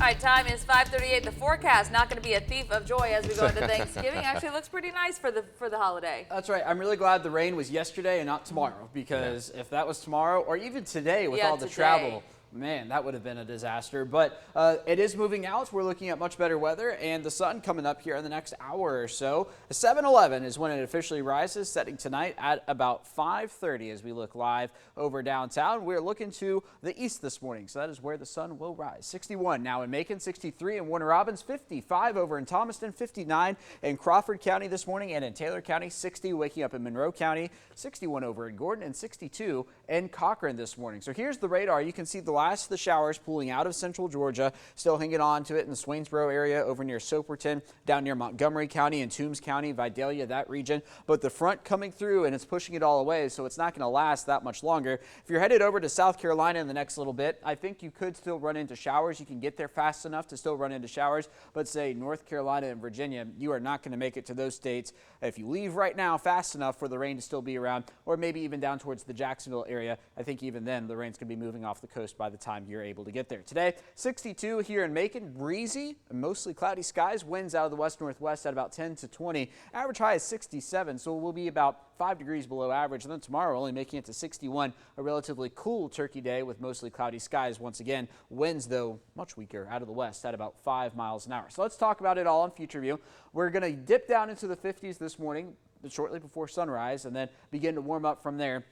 All right, time is 5:38. The forecast not going to be a thief of joy as we go into Thanksgiving. Actually looks pretty nice for the holiday. That's right. I'm really glad the rain was yesterday and not tomorrow, because if that was tomorrow or even today with all the travel, man, that would have been a disaster. But it is moving out. We're looking at much better weather and the sun coming up here in the next hour or so. 7-11 is when it officially rises, setting tonight at about 5:30 as we look live over downtown. We're looking to the east this morning, so that is where the sun will rise. 61 now in Macon, 63 in Warner Robins, 55 over in Thomaston, 59 in Crawford County this morning, and in Taylor County, 60 waking up in Monroe County, 61 over in Gordon, and 62 in Cochran this morning. So here's the radar. You can see the last of the showers pulling out of central Georgia, still hanging on to it in the Swainsboro area over near Soperton, down near Montgomery County and Toombs County, Vidalia, that region. But the front coming through and it's pushing it all away, so it's not going to last that much longer. If you're headed over to South Carolina in the next little bit, I think you could still run into showers. You can get there fast enough to still run into showers, but say North Carolina and Virginia, you are not going to make it to those states if you leave right now fast enough for the rain to still be around, or maybe even down towards the Jacksonville area. I think even then the rain's going to be moving off the coast by the time you're able to get there. Today, 62 here in Macon, breezy and mostly cloudy skies, winds out of the west-northwest at about 10 to 20. Average high is 67, so we'll be about 5 degrees below average. And then tomorrow, only making it to 61, a relatively cool turkey day with mostly cloudy skies. Once again, winds, though, much weaker out of the west at about 5 miles an hour. So let's talk about it all on Future View. We're going to dip down into the 50s this morning, shortly before sunrise, and then begin to warm up from there.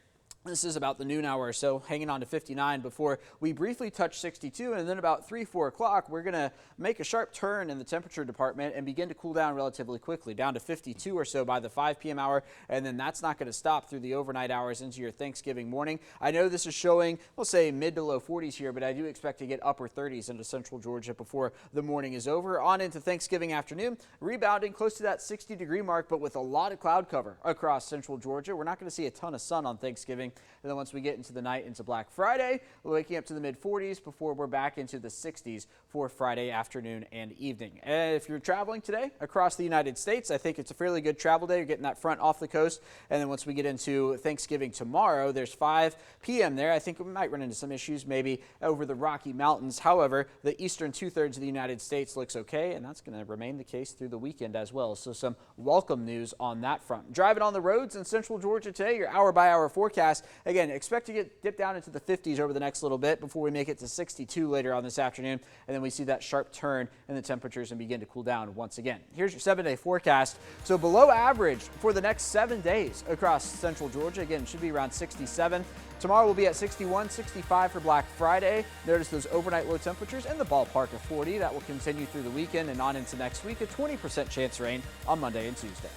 This is about the noon hour or so, hanging on to 59 before we briefly touch 62, and then about 3-4 o'clock, we're going to make a sharp turn in the temperature department and begin to cool down relatively quickly, down to 52 or so by the 5 p.m. hour, and then that's not going to stop through the overnight hours into your Thanksgiving morning. I know this is showing, we'll say mid to low 40s here, but I do expect to get upper 30s into central Georgia before the morning is over. On into Thanksgiving afternoon, rebounding close to that 60-degree mark, but with a lot of cloud cover across central Georgia. We're not going to see a ton of sun on Thanksgiving. And then once we get into the night into Black Friday, we're waking up to the mid-40s before we're back into the 60s for Friday afternoon and evening. And if you're traveling today across the United States, I think it's a fairly good travel day. You're getting that front off the coast. And then once we get into Thanksgiving tomorrow, there's 5 p.m. there. I think we might run into some issues maybe over the Rocky Mountains. However, the eastern two-thirds of the United States looks okay, and that's going to remain the case through the weekend as well. So some welcome news on that front. Driving on the roads in central Georgia today, your hour-by-hour forecast. Again, expect to dip down into the 50s over the next little bit before we make it to 62 later on this afternoon. And then we see that sharp turn in the temperatures and begin to cool down once again. Here's your 7-day forecast. So below average for the next 7 days across central Georgia. Again, it should be around 67. Tomorrow will be at 61, 65 for Black Friday. Notice those overnight low temperatures in the ballpark of 40. That will continue through the weekend and on into next week. A 20% chance of rain on Monday and Tuesday.